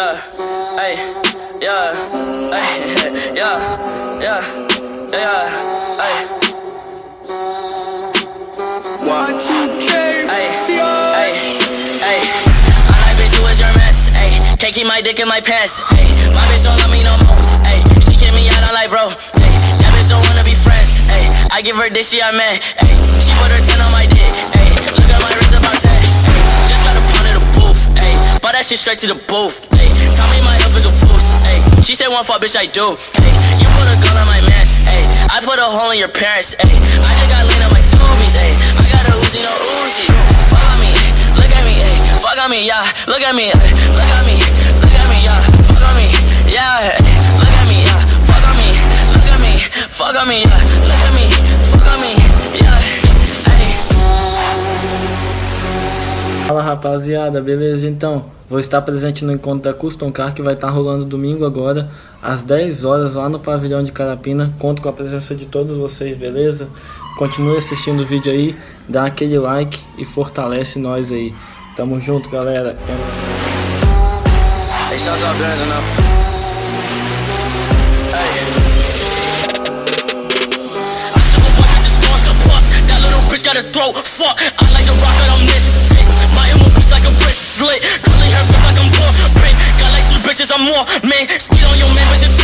yeah, ay, yeah, ay, yeah, yeah, ay. Y2K, Ay, ay, ay. I like bitch, you was your mess, ay. Can't keep my dick in my pants, ay. My bitch don't love me no more, ay. She kick me out on life, bro, ay. That bitch don't wanna be friends, ay. I give her dick, she a man, ay. She put her 10 on my dick, ay. Look at my wrist about 10, ay. Just got a pound of the booth, ay. Bought that shit straight to the booth, ay. Tell me my health is a fool, ay. She said one fuck, bitch, I do, ay. You put a gun on my mans, ay. I put a hole in your parents, ay. I just got lean on my smoothies, ay. I got a Uzi, no Uzi. Fuck on me, ay. Look at me, ay. Fuck on me, yeah. Look at me, ay. Look at me, look at me, yeah. Fuck on me, yeah. Ay. Look at me, yeah. Fuck on me, look at me. Fuck on me, yeah. Look at me, fuck on me, yeah. Ay. Fala rapaziada, beleza? Então, vou estar presente no encontro da Custom Car que vai estar rolando domingo agora, às 10 horas lá no pavilhão de Carapina. Conto com a presença de todos vocês, beleza? Continue assistindo o vídeo aí, dá aquele like e fortalece nós aí. Tamo junto, galera. Hey, shouts out Benz and that little bitch got a throat, fuck. I like the rock that I'm misfit. My emo bitch like a wrist slit. Curly hair bitch like I'm poor, bitch. Got like 3 bitches, I'm more, man. Skid on your man, bitch, it's